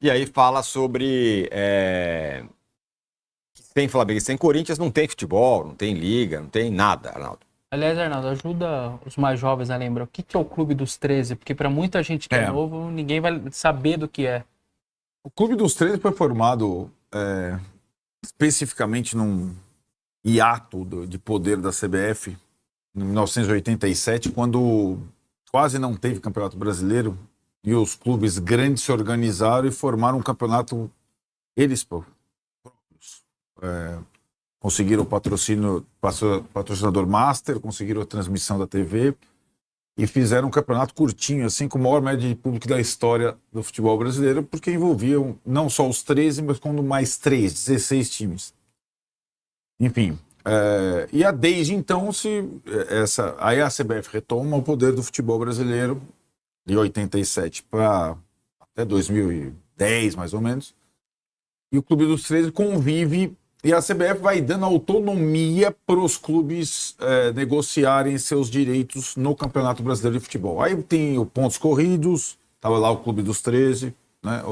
E aí fala sobre que sem Flamengo e sem Corinthians não tem futebol, não tem liga, não tem nada, Arnaldo. Aliás, Arnaldo, ajuda os mais jovens a lembrar o que que é o Clube dos 13, porque para muita gente que é É, novo, ninguém vai saber do que é. o Clube dos 13 foi formado especificamente num hiato de poder da CBF em 1987, quando quase não teve Campeonato Brasileiro e os clubes grandes se organizaram e formaram um campeonato eles próprios. Conseguiram o patrocinador master, conseguiram a transmissão da TV e fizeram um campeonato curtinho, assim, com a maior média de público da história do futebol brasileiro, porque envolviam não só os 13, mas como mais 16 times. Enfim, desde então, aí a CBF retoma o poder do futebol brasileiro de 87 para até 2010, mais ou menos, e o Clube dos 13 convive. E a CBF vai dando autonomia para os clubes negociarem seus direitos no Campeonato Brasileiro de Futebol. Aí tem o pontos corridos, estava lá o Clube dos 13, né,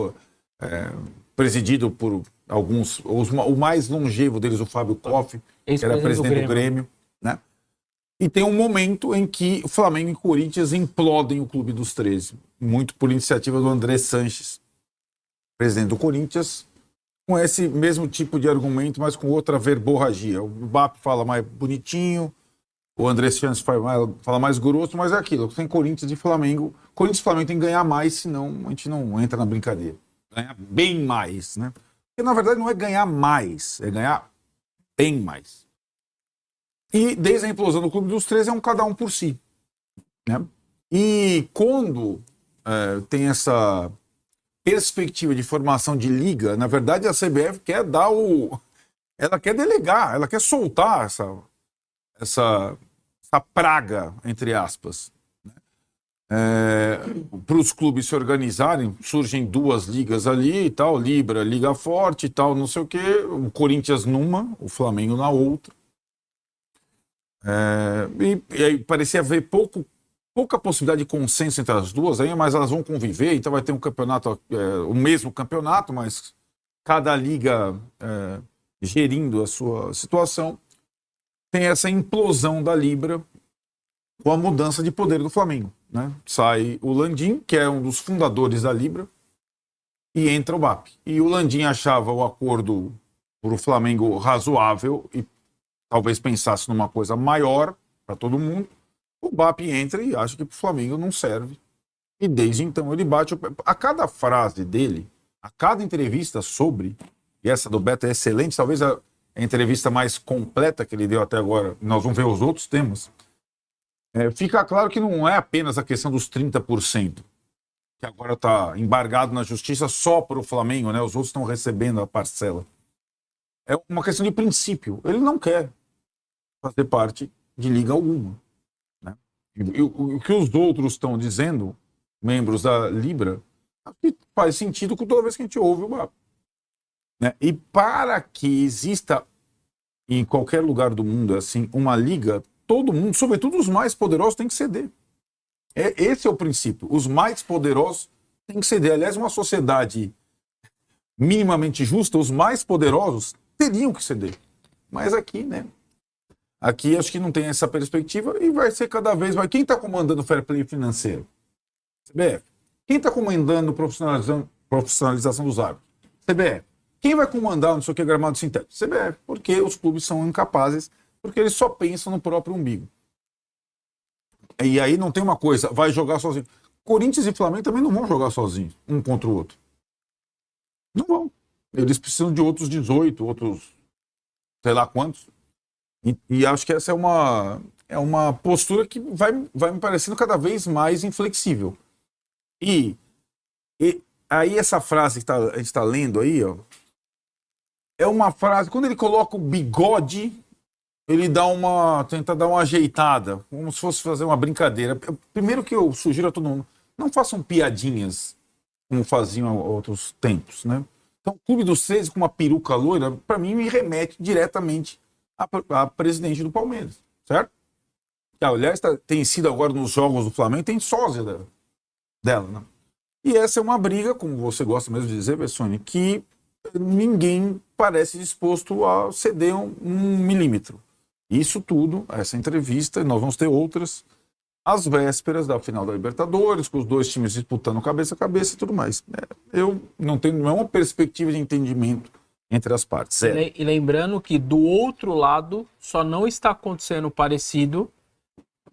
presidido por alguns, o mais longevo deles, o Fábio Koff, que era presidente do Grêmio. Né? E tem um momento em que o Flamengo e Corinthians implodem o Clube dos 13, muito por iniciativa do André Sanches, presidente do Corinthians, com esse mesmo tipo de argumento, mas com outra verborragia. O BAP fala mais bonitinho, o André Sanches fala mais grosso, mas é aquilo. Tem Corinthians e Flamengo. Corinthians e Flamengo tem que ganhar mais, senão a gente não entra na brincadeira. Ganhar bem mais, né? Porque, na verdade, não é ganhar mais, é ganhar bem mais. E desde a implosão do Clube dos 13 é um cada um por si. Né? E quando tem essa perspectiva de formação de liga, na verdade a CBF quer ela quer delegar, ela quer soltar essa praga, entre aspas, né? Para os clubes se organizarem, surgem duas ligas ali e tal, Libra, Liga Forte e tal, não sei o quê, o Corinthians numa, o Flamengo na outra. E aí parecia haver pouca possibilidade de consenso entre as duas, aí, mas elas vão conviver, então vai ter um campeonato, o mesmo campeonato, mas cada liga gerindo a sua situação. Tem essa implosão da Libra com a mudança de poder do Flamengo. Né? Sai o Landim, que é um dos fundadores da Libra, e entra o BAP. E o Landim achava o acordo para o Flamengo razoável e talvez pensasse numa coisa maior para todo mundo. O BAP entra e acha que para o Flamengo não serve. E desde então ele bate o pé. A cada frase dele, a cada entrevista sobre, e essa do Beto é excelente, talvez a entrevista mais completa que ele deu até agora, nós vamos ver os outros temas, fica claro que não é apenas a questão dos 30%, que agora está embargado na justiça só para o Flamengo, né? Os outros estão recebendo a parcela. É uma questão de princípio. Ele não quer fazer parte de liga alguma. E o que os outros estão dizendo, membros da Libra, faz sentido com toda vez que a gente ouve o BAP. Né? E para que exista em qualquer lugar do mundo assim uma liga, todo mundo, sobretudo os mais poderosos, tem que ceder. Esse é o princípio. Os mais poderosos têm que ceder. Aliás, uma sociedade minimamente justa, os mais poderosos teriam que ceder. Mas aqui, né? Aqui acho que não tem essa perspectiva e vai ser cada vez mais. Quem está comandando o fair play financeiro? CBF. Quem está comandando profissionalização dos árbitros? CBF. Quem vai comandar não sei o que gramado sintético? CBF. Porque os clubes são incapazes, porque eles só pensam no próprio umbigo. E aí não tem uma coisa, vai jogar sozinho. Corinthians e Flamengo também não vão jogar sozinhos, um contra o outro. Não vão. Eles precisam de outros 18, outros sei lá quantos. E acho que essa é uma postura que vai me parecendo cada vez mais inflexível. E aí essa frase que a gente está lendo aí, ó, é uma frase, quando ele coloca o bigode, ele tenta dar uma ajeitada, como se fosse fazer uma brincadeira. Primeiro que eu sugiro a todo mundo, não façam piadinhas como faziam em outros tempos, né? Então, o Clube dos 13 com uma peruca loira, para mim, me remete diretamente a presidente do Palmeiras, certo? Que, aliás, tem sido agora nos jogos do Flamengo, tem sósia dela, né? E essa é uma briga, como você gosta mesmo de dizer, Bessone, que ninguém parece disposto a ceder um milímetro. Isso tudo, essa entrevista, nós vamos ter outras, às vésperas da final da Libertadores, com os dois times disputando cabeça a cabeça e tudo mais. Eu não tenho nenhuma perspectiva de entendimento entre as partes. E lembrando que do outro lado só não está acontecendo parecido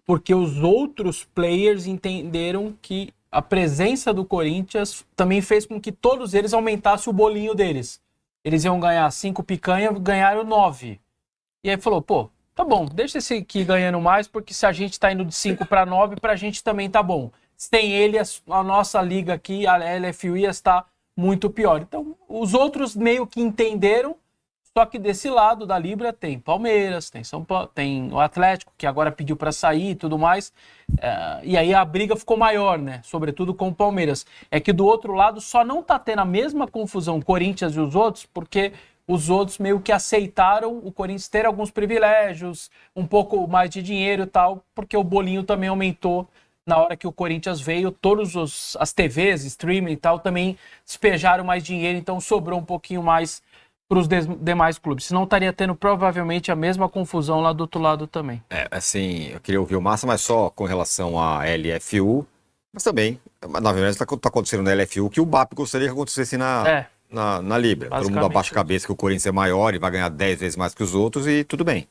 porque os outros players entenderam que a presença do Corinthians também fez com que todos eles aumentassem o bolinho deles. Eles iam ganhar 5 picanha, ganharam 9. E aí falou, pô, tá bom, deixa esse aqui ganhando mais, porque se a gente tá indo de 5 para 9, pra gente também tá bom. Sem ele, a nossa liga aqui, a LFU, ia estar muito pior. Então, os outros meio que entenderam, só que desse lado da Libra tem Palmeiras, tem São Paulo, tem o Atlético, que agora pediu para sair e tudo mais. E aí a briga ficou maior, né? Sobretudo com o Palmeiras. É que do outro lado só não tá tendo a mesma confusão Corinthians e os outros, porque os outros meio que aceitaram o Corinthians ter alguns privilégios, um pouco mais de dinheiro e tal, porque o bolinho também aumentou na hora que o Corinthians veio. Todas as TVs, streaming e tal, também despejaram mais dinheiro, então sobrou um pouquinho mais para os demais clubes. Senão estaria tendo provavelmente a mesma confusão lá do outro lado também. Assim, eu queria ouvir o Massa, mas só com relação à LFU, mas também, na verdade, está acontecendo na LFU que o BAP gostaria que acontecesse na Libra. Todo mundo abaixa a cabeça que o Corinthians é maior e vai ganhar 10 vezes mais que os outros e tudo bem.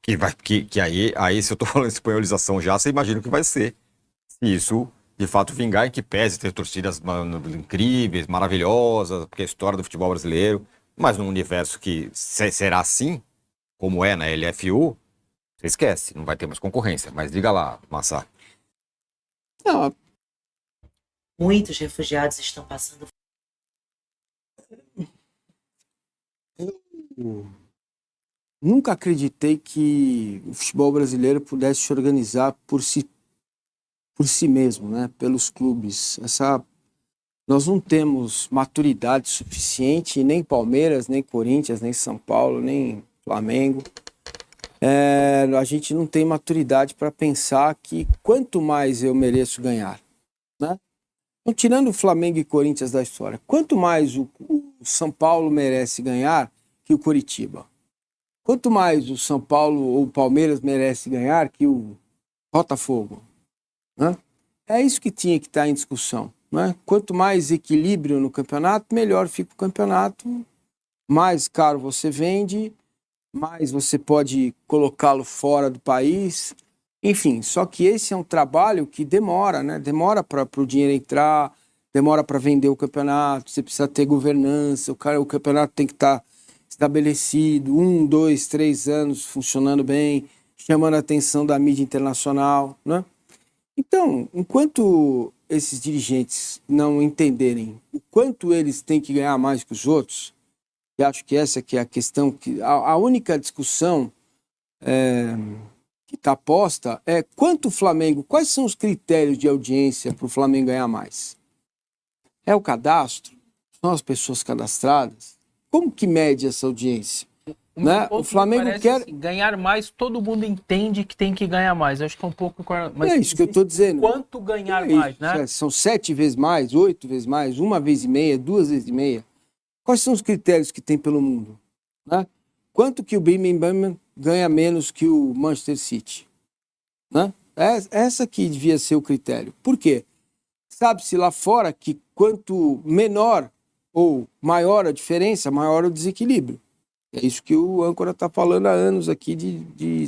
Que aí, se eu tô falando de espanholização já, você imagina o que vai ser. Se isso, de fato, vingar, em que pese ter torcidas incríveis, maravilhosas, porque é a história do futebol brasileiro, mas num universo que será assim, como é na LFU, você esquece, não vai ter mais concorrência. Mas diga lá, Massa. Não. Muitos refugiados estão passando. Eu nunca acreditei que o futebol brasileiro pudesse se organizar por si mesmo, né? Pelos clubes. Nós não temos maturidade suficiente, nem Palmeiras, nem Corinthians, nem São Paulo, nem Flamengo. A gente não tem maturidade para pensar que quanto mais eu mereço ganhar, né? Então, tirando o Flamengo e Corinthians da história, quanto mais o São Paulo merece ganhar que o Coritiba? Quanto mais o São Paulo ou o Palmeiras merece ganhar que o Botafogo? Né? É isso que tinha que estar em discussão. Né? Quanto mais equilíbrio no campeonato, melhor fica o campeonato, mais caro você vende, mais você pode colocá-lo fora do país. Enfim, só que esse é um trabalho que demora, né? Demora para o dinheiro entrar, demora para vender o campeonato, você precisa ter governança, o campeonato tem que estar estabelecido, 1, 2, 3 anos funcionando bem, chamando a atenção da mídia internacional, né? Então, enquanto esses dirigentes não entenderem o quanto eles têm que ganhar mais que os outros, e acho que essa que é a questão, que a única discussão que está posta é quanto o Flamengo, quais são os critérios de audiência para o Flamengo ganhar mais? É o cadastro? São as pessoas cadastradas? Como que mede essa audiência? Né? O Flamengo quer assim, ganhar mais, todo mundo entende que tem que ganhar mais. Acho que é um pouco... Mas é isso que eu estou dizendo. Quanto ganhar mais, né? São 7 vezes mais, 8 vezes mais, 1 vez e meia, 2 vezes e meia. Quais são os critérios que tem pelo mundo? Né? Quanto que o Birmingham ganha menos que o Manchester City? Né? Essa aqui devia ser o critério. Por quê? Sabe-se lá fora que quanto menor ou maior a diferença, maior o desequilíbrio. É isso que o âncora está falando há anos aqui de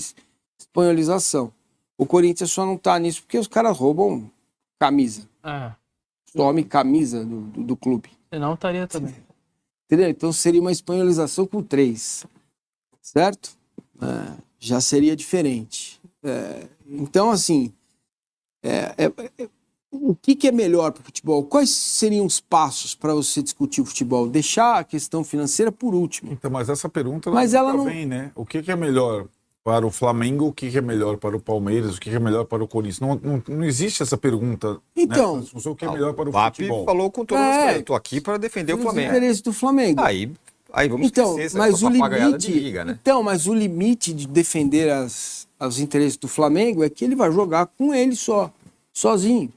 espanholização. O Corinthians só não está nisso porque os caras roubam camisa. Some camisa do clube. Senão estaria também. Entendeu? Então seria uma espanholização com 3. Certo? Já seria diferente. Então, assim, o que é melhor para o futebol? Quais seriam os passos para você discutir o futebol? Deixar a questão financeira por último. Então, mas essa pergunta ela não vem, né? O que é melhor para o Flamengo, o que é melhor para o Palmeiras, o que é melhor para o Corinthians? Não existe essa pergunta. Então, né? O que é melhor para o VAP futebol? falou com todo respeito. Eu estou aqui para defender o Flamengo. Os interesses do Flamengo. Aí vamos esquecer mas o limite, de liga, né? Então, mas o limite de defender os interesses do Flamengo é que ele vai jogar com ele sozinho.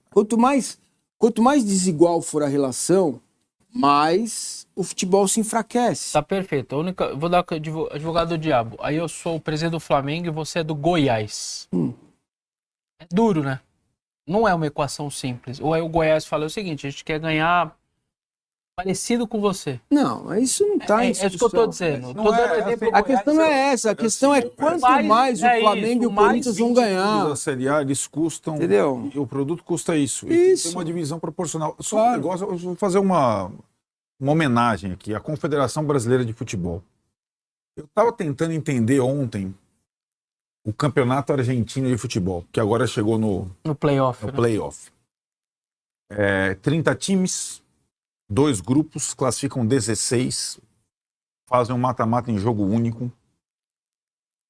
Quanto mais quanto mais desigual for a relação, mais o futebol se enfraquece. Tá perfeito. Vou dar advogado do diabo. Aí eu sou o presidente do Flamengo e você é do Goiás. É duro, né? Não é uma equação simples. Ou aí o Goiás fala o seguinte, a gente quer ganhar parecido com você. Não, mas isso não tá em discussão. É isso que eu tô dizendo. A questão não é essa. A questão é quanto mais o Flamengo e o Corinthians vão ganhar. A Série A, eles custam... Entendeu? E o produto custa isso. Isso. Tem uma divisão proporcional. Só um negócio, eu vou fazer uma homenagem aqui à Confederação Brasileira de Futebol. Eu estava tentando entender ontem o Campeonato Argentino de Futebol, que agora chegou no playoff. 30 times, 2 grupos, classificam 16, fazem um mata-mata em jogo único.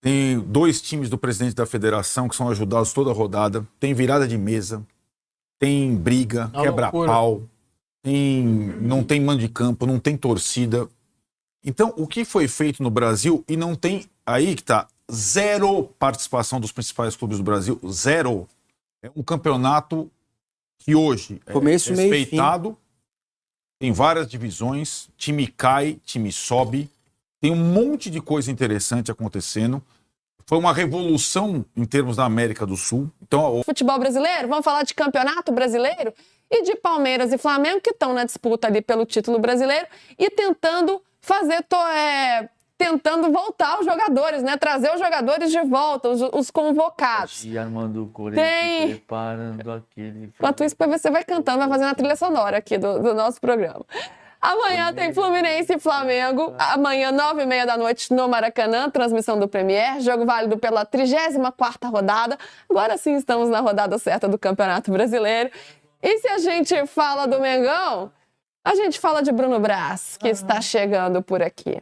Tem 2 times do presidente da federação que são ajudados toda a rodada. Tem virada de mesa, tem briga, quebra-pau, não tem mando de campo, não tem torcida. Então, o que foi feito no Brasil, e não tem, aí que tá, 0 participação dos principais clubes do Brasil, 0. É um campeonato que hoje é respeitado, tem várias divisões, time cai, time sobe, tem um monte de coisa interessante acontecendo. Foi uma revolução em termos da América do Sul. Então, futebol brasileiro, vamos falar de campeonato brasileiro e de Palmeiras e Flamengo que estão na disputa ali pelo título brasileiro e tentando tentando voltar os jogadores, né? Trazer os jogadores de volta, os convocados. E Armando Corinthians preparando aquele... Enquanto isso, você vai cantando, vai fazendo a trilha sonora aqui do nosso programa. Amanhã tem Fluminense e Flamengo. Amanhã, 9h30 da noite, no Maracanã, transmissão do Premier. Jogo válido pela 34ª rodada. Agora sim estamos na rodada certa do Campeonato Brasileiro. E se a gente fala do Mengão, a gente fala de Bruno Braz, que está chegando por aqui.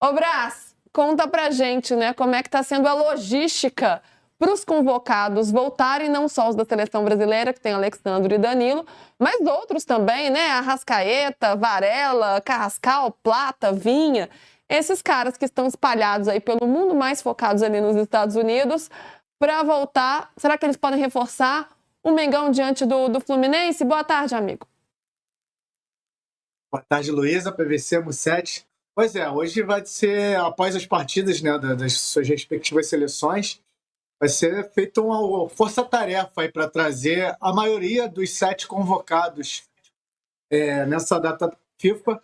Ô Braz, conta pra gente, né, como é que tá sendo a logística para os convocados voltarem, não só os da seleção brasileira, que tem Alexandre e Danilo, mas outros também, né, Arrascaeta, Varela, Carrascal, Plata, Vinha, esses caras que estão espalhados aí pelo mundo, mais focados ali nos Estados Unidos, para voltar. Será que eles podem reforçar o Mengão diante do Fluminense? Boa tarde, amigo. Boa tarde, Luísa, PVC Mussetti. Pois é, hoje vai ser, após as partidas, né, das suas respectivas seleções, vai ser feita uma força-tarefa para trazer a maioria dos 7 convocados nessa data FIFA.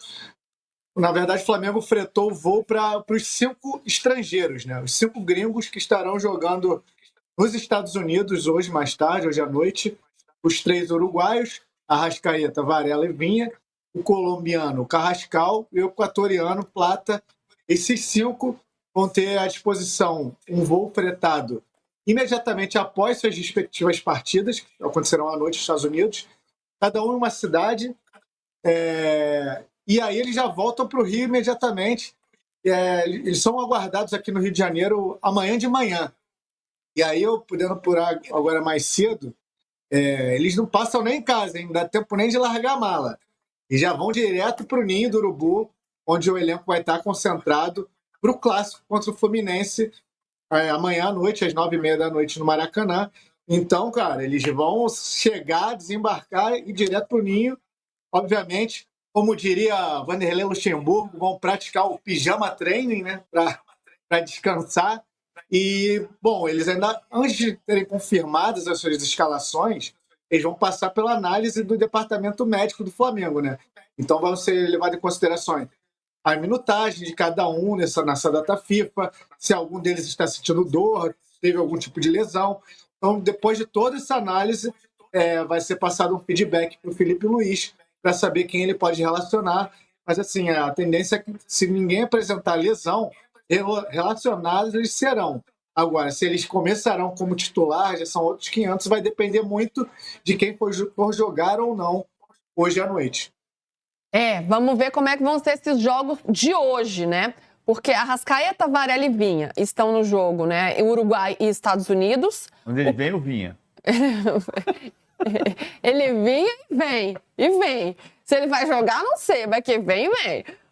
Na verdade, o Flamengo fretou o voo para os 5 estrangeiros, né, os 5 gringos que estarão jogando nos Estados Unidos hoje, mais tarde, hoje à noite. Os 3 uruguaios, Arrascaeta, Varela e Vinha, o colombiano Carrascal e o equatoriano Plata. Esses 5 vão ter à disposição um voo fretado imediatamente após suas respectivas partidas, que acontecerão à noite nos Estados Unidos, cada um em uma cidade, e aí eles já voltam para o Rio imediatamente. Eles são aguardados aqui no Rio de Janeiro amanhã de manhã. E aí, eu podendo apurar agora mais cedo, eles não passam nem em casa, hein? Não dá tempo nem de largar a mala. E já vão direto para o Ninho do Urubu, onde o elenco vai estar concentrado para o clássico contra o Fluminense amanhã à noite, às 9h30 da noite no Maracanã. Então, cara, eles vão chegar, desembarcar e ir direto para o Ninho. Obviamente, como diria Vanderlei Luxemburgo, vão praticar o pijama training, né, para descansar. E, bom, eles ainda, antes de terem confirmadas as suas escalações, eles vão passar pela análise do departamento médico do Flamengo, né? Então vão ser levados em consideração a minutagem de cada um nessa data FIFA, se algum deles está sentindo dor, teve algum tipo de lesão. Então, depois de toda essa análise, vai ser passado um feedback para o Felipe Luiz para saber quem ele pode relacionar. Mas, assim, a tendência é que, se ninguém apresentar lesão, relacionados eles serão. Agora, se eles começarão como titular, já são outros 500, vai depender muito de quem for jogar ou não hoje à noite. Vamos ver como é que vão ser esses jogos de hoje, né? Porque Arrascaeta, Varela e Vinha estão no jogo, né? Uruguai e Estados Unidos. Onde ele vem, eu vinha. Ele vinha e vem. Se ele vai jogar, não sei, mas que vem.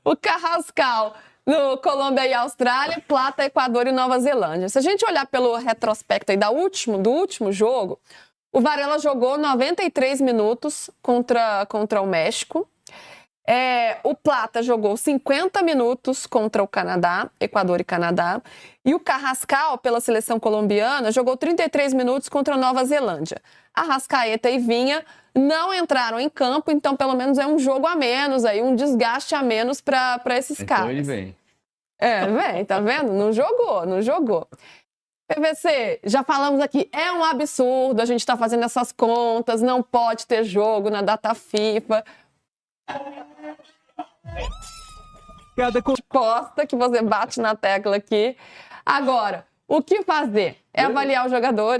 O Carrascal no Colômbia e Austrália, Plata, Equador e Nova Zelândia. Se a gente olhar pelo retrospecto aí do último jogo, O Varela jogou 93 minutos contra o México. O Plata jogou 50 minutos contra o Canadá, Equador e Canadá. E o Carrascal, pela seleção colombiana, jogou 33 minutos contra a Nova Zelândia. Arrascaeta e Vinha não entraram em campo, então pelo menos é um jogo a menos, aí, um desgaste a menos para esses caras. Então ele vem. Vem, tá vendo? Não jogou. PVC, já falamos aqui, é um absurdo a gente estar fazendo essas contas, não pode ter jogo na data FIFA. Posta que você bate na tecla aqui. Agora, o que fazer? É avaliar o jogador.